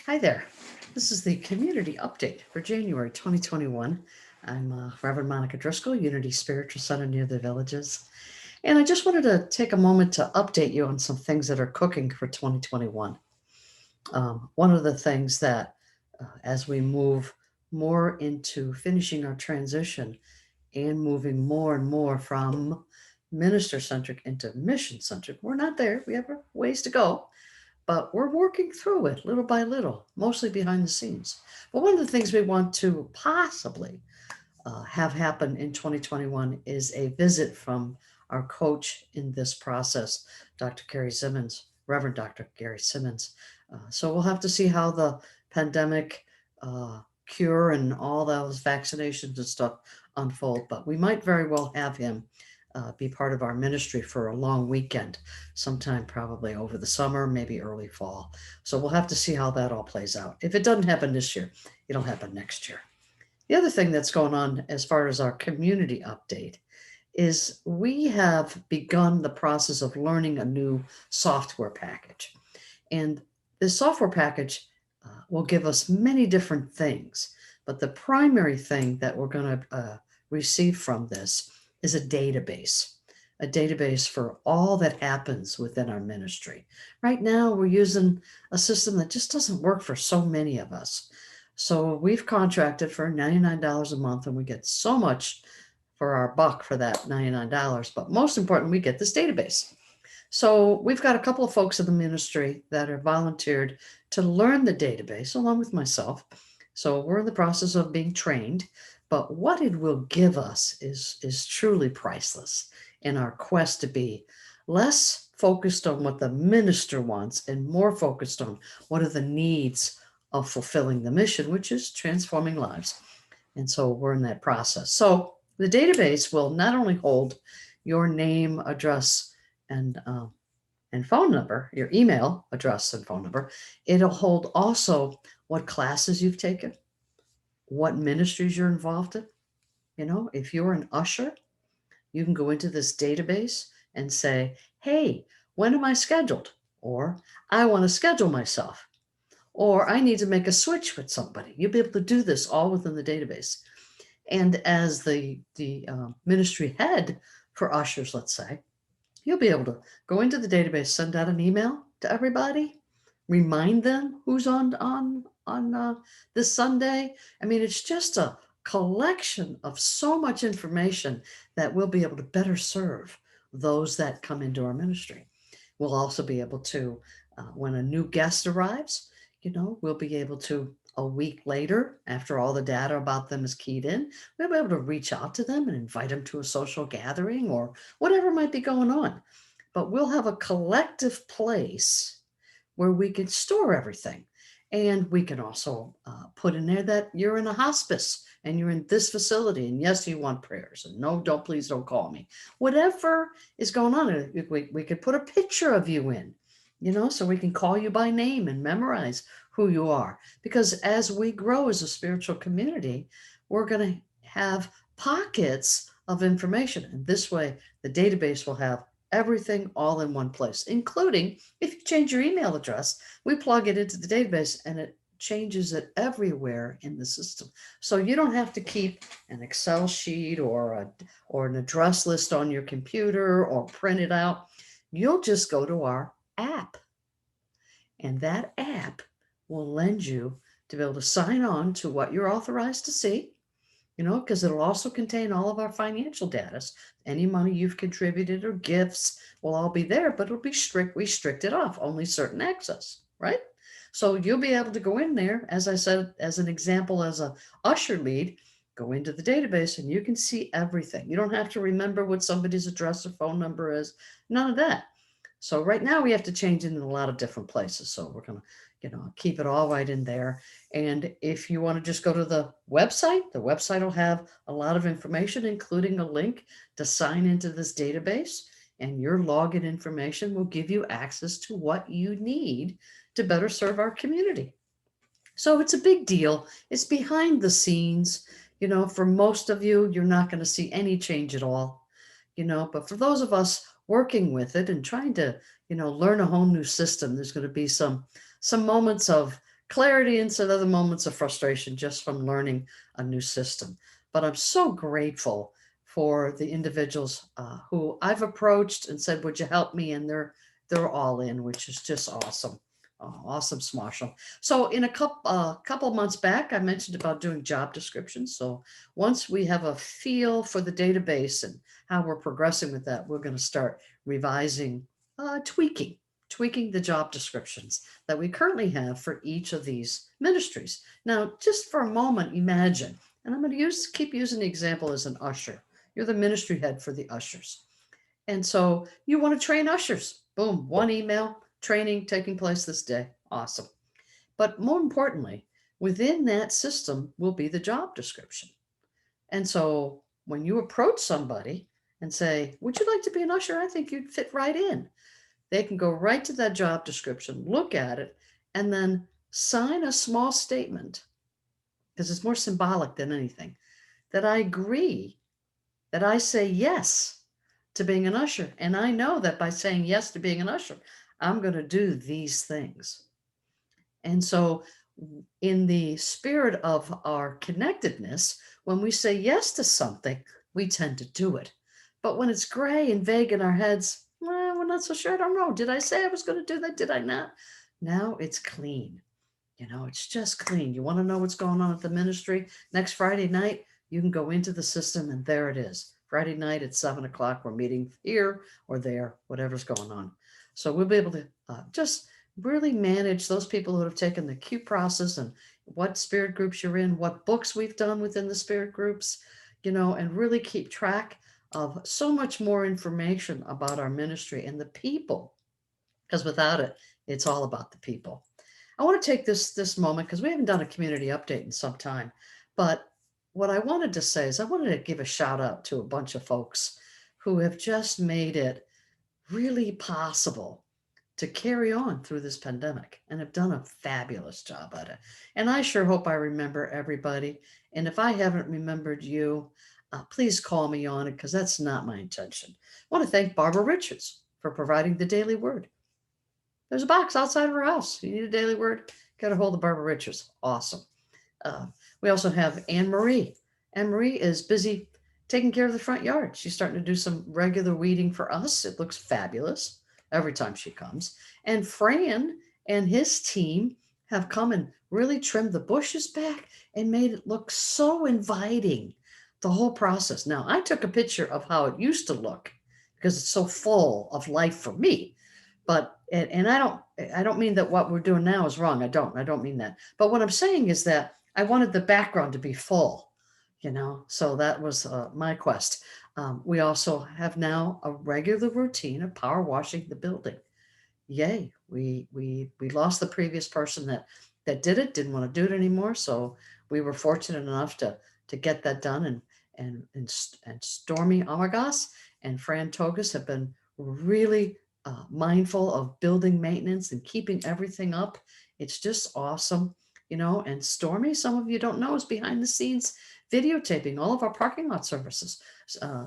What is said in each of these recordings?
Hi there. This is the community update for January 2021. I'm Reverend Monica Driscoll, Unity Spiritual Center near the Villages. And I just wanted to take a moment to update you on some things that are cooking for 2021. One of the things that, as we move more into finishing our transition and moving more and more from minister centric into mission centric, we're not there. We have a ways to go, but we're working through it little by little, mostly behind the scenes. But one of the things we want to possibly have happen in 2021 is a visit from our coach in this process, Dr. Gary Simmons, Reverend Dr. Gary Simmons. So we'll have to see how the pandemic cure and all those vaccinations and stuff unfold, but we might very well have him be part of our ministry for a long weekend, sometime probably over the summer, maybe early fall. So we'll have to see how that all plays out. If it doesn't happen this year, it'll happen next year. The other thing that's going on as far as our community update is we have begun the process of learning a new software package. And this software package will give us many different things. But the primary thing that we're going to receive from this is a database for all that happens within our ministry. Right now, we're using a system that just doesn't work for so many of us. So we've contracted for $99 a month, and we get so much for our buck for that $99. But most important, we get this database. So we've got a couple of folks in the ministry that are volunteered to learn the database along with myself. So we're in the process of being trained, but what it will give us is truly priceless in our quest to be less focused on what the minister wants and more focused on what are the needs of fulfilling the mission, which is transforming lives. And so we're in that process. So the database will not only hold your name, address, and phone number, your email address and phone number. It'll hold also what classes you've taken, what ministries you're involved in. You know, if you're an usher, you can go into this database and say, hey, when am I scheduled? Or I want to schedule myself. Or I need to make a switch with somebody. You'll be able to do this all within the database. And as the ministry head for ushers, let's say, you'll be able to go into the database, send out an email to everybody, remind them who's on this Sunday. I mean, it's just a collection of so much information that we'll be able to better serve those that come into our ministry. We'll also be able to, when a new guest arrives, we'll be able to a week later, after all the data about them is keyed in, we'll be able to reach out to them and invite them to a social gathering or whatever might be going on. But we'll have a collective place where we can store everything. And we can also put in there that you're in a hospice and you're in this facility. And yes, you want prayers. And no, please don't call me. Whatever is going on, we could put a picture of you in, so we can call you by name and memorize who you are. Because as we grow as a spiritual community, we're going to have pockets of information. And this way, the database will have everything all in one place, including if you change your email address, we plug it into the database and it changes it everywhere in the system. So you don't have to keep an Excel sheet or an address list on your computer or print it out. You'll just go to our app. And that app will lend you to be able to sign on to what you're authorized to see, because it'll also contain all of our financial data. Any money you've contributed or gifts will all be there, but it'll be restricted off, only certain access, right? So you'll be able to go in there, as I said, as an example, as a usher lead, go into the database and you can see everything. You don't have to remember what somebody's address or phone number is, none of that. So right now we have to change it in a lot of different places. So we're going to, keep it all right in there. And if you want to just go to the website will have a lot of information, including a link to sign into this database. And your login information will give you access to what you need to better serve our community. So it's a big deal. It's behind the scenes. For most of you, you're not going to see any change at all. But for those of us working with it and trying to, learn a whole new system, there's going to be some moments of clarity instead of the moments of frustration just from learning a new system. But I'm so grateful for the individuals who I've approached and said, "Would you help me?" And they're all in, which is just awesome. Awesome, Marshall. So, in a couple months back, I mentioned about doing job descriptions. So, once we have a feel for the database and how we're progressing with that, we're going to start revising, tweaking the job descriptions that we currently have for each of these ministries. Now, just for a moment, imagine, and I'm going to keep using the example as an usher. You're the ministry head for the ushers. And so you want to train ushers. Boom, one email, training taking place this day. Awesome. But more importantly, within that system will be the job description. And so when you approach somebody and say, "Would you like to be an usher? I think you'd fit right in." They can go right to that job description, look at it, and then sign a small statement, because it's more symbolic than anything, that I agree, that I say yes to being an usher. And I know that by saying yes to being an usher, I'm going to do these things. And so, in the spirit of our connectedness, when we say yes to something, we tend to do it. But when it's gray and vague in our heads, well, we're not so sure. I don't know. Did I say I was going to do that? Did I not? Now it's clean. It's just clean. You want to know what's going on at the ministry? Next Friday night, you can go into the system and there it is. Friday night at 7 o'clock, we're meeting here or there, whatever's going on. So we'll be able to just really manage those people who have taken the Q process and what spirit groups you're in, what books we've done within the spirit groups, and really keep track of so much more information about our ministry and the people, because without it, it's all about the people. I want to take this moment because we haven't done a community update in some time. But what I wanted to say is I wanted to give a shout out to a bunch of folks who have just made it really possible to carry on through this pandemic and have done a fabulous job at it. And I sure hope I remember everybody. And if I haven't remembered you, please call me on it, because that's not my intention. I want to thank Barbara Richards for providing the daily word. There's a box outside of her house. You need a daily word? Get a hold of Barbara Richards. Awesome. Uh, we also have Anne Marie. Anne Marie is busy taking care of the front yard. She's starting to do some regular weeding for us. It looks fabulous every time she comes. And Fran and his team have come and really trimmed the bushes back and made it look so inviting, the whole process. Now, I took a picture of how it used to look because it's so full of life for me. But and I don't mean that what we're doing now is wrong. I don't mean that. But what I'm saying is that I wanted the background to be full, so that was my quest. We also have now a regular routine of power washing the building. Yay. We lost the previous person that did it, didn't want to do it anymore. So we were fortunate enough to get that done. And Stormy Amargas and Fran Togus have been really mindful of building maintenance and keeping everything up. It's just awesome. And Stormy, some of you don't know, is behind the scenes videotaping all of our parking lot services.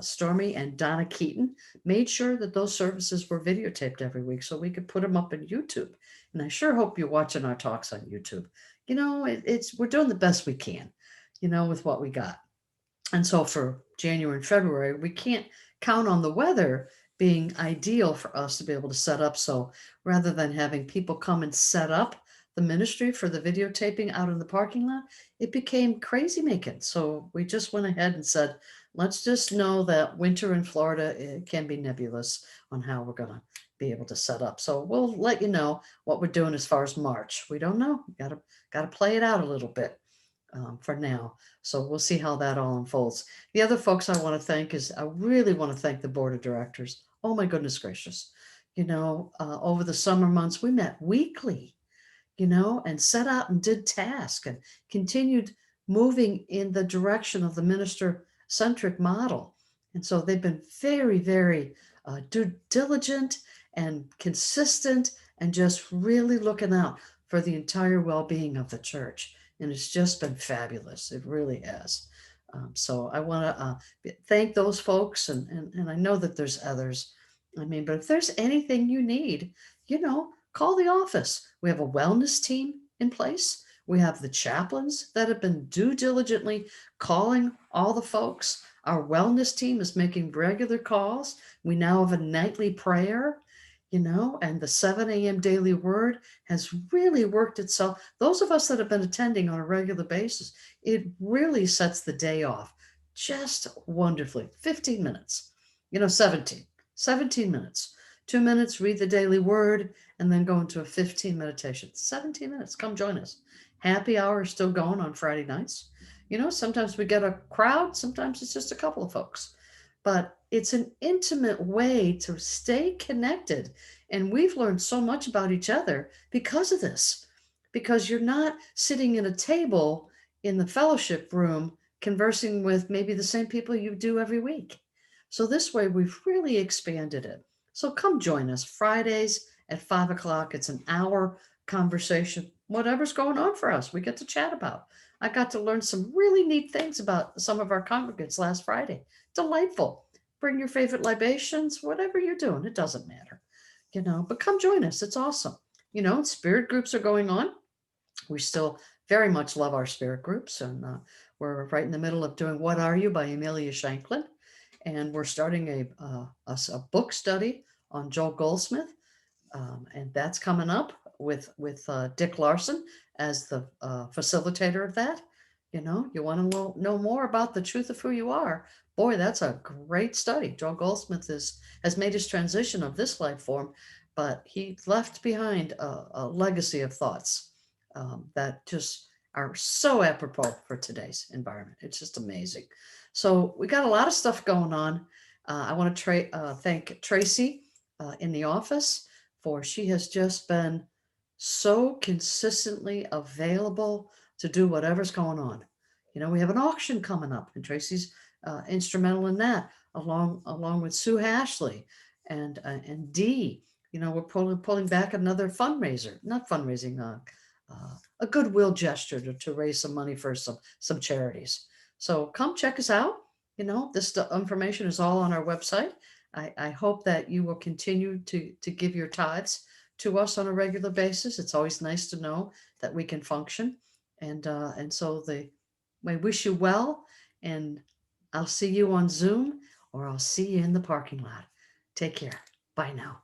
Stormy and Donna Keaton made sure that those services were videotaped every week so we could put them up on YouTube. And I sure hope you're watching our talks on YouTube. We're doing the best we can, with what we got. And so for January and February, we can't count on the weather being ideal for us to be able to set up. So rather than having people come and set up the ministry for the videotaping out in the parking lot, it became crazy making. So we just went ahead and said, let's just know that winter in Florida, it can be nebulous on how we're going to be able to set up. So we'll let you know what we're doing as far as March. We don't know. Got to play it out a little bit for now. So we'll see how that all unfolds. The other folks I want to thank is I really want to thank the board of directors. Oh my goodness gracious. Over the summer months, we met weekly, and set out and did tasks and continued moving in the direction of the minister centric model. And so they've been very, very diligent and consistent and just really looking out for the entire well being of the church. And it's just been fabulous. It really has. So I want to thank those folks. And I know that there's others. But if there's anything you need, call the office. We have a wellness team in place. We have the chaplains that have been due diligently calling all the folks. Our wellness team is making regular calls. We now have a nightly prayer, and the 7 a.m. daily word has really worked itself. Those of us that have been attending on a regular basis, it really sets the day off just wonderfully. 15 minutes, 17 minutes. 2 minutes, read the daily word, and then go into a 15 meditation. 17 minutes. Come join us. Happy hour is still going on Friday nights. Sometimes we get a crowd, sometimes it's just a couple of folks. But it's an intimate way to stay connected. And we've learned so much about each other because of this, because you're not sitting at a table in the fellowship room conversing with maybe the same people you do every week. So this way, we've really expanded it. So come join us Fridays at 5 o'clock. It's an hour conversation, whatever's going on for us, we get to chat about. I got to learn some really neat things about some of our congregants last Friday. Delightful. Bring your favorite libations, whatever you're doing, it doesn't matter, but come join us. It's awesome. Spirit groups are going on. We still very much love our spirit groups, and we're right in the middle of doing What Are You by Amelia Shanklin. And we're starting a book study on Joel Goldsmith, and that's coming up with Dick Larson as the facilitator of that. You want to know more about the truth of who you are. Boy, that's a great study. Joel Goldsmith has made his transition of this life form, but he left behind a legacy of thoughts that just are so apropos for today's environment. It's just amazing. So we got a lot of stuff going on. I want to thank Tracy in the office, for she has just been so consistently available to do whatever's going on. We have an auction coming up, and Tracy's instrumental in that, along with Sue Hashley and Dee. We're pulling back another fundraiser, not fundraising, a goodwill gesture to raise some money for some charities. So come check us out. This information is all on our website. I hope that you will continue to give your tithes to us on a regular basis. It's always nice to know that we can function. And so I wish you well, and I'll see you on Zoom, or I'll see you in the parking lot. Take care. Bye now.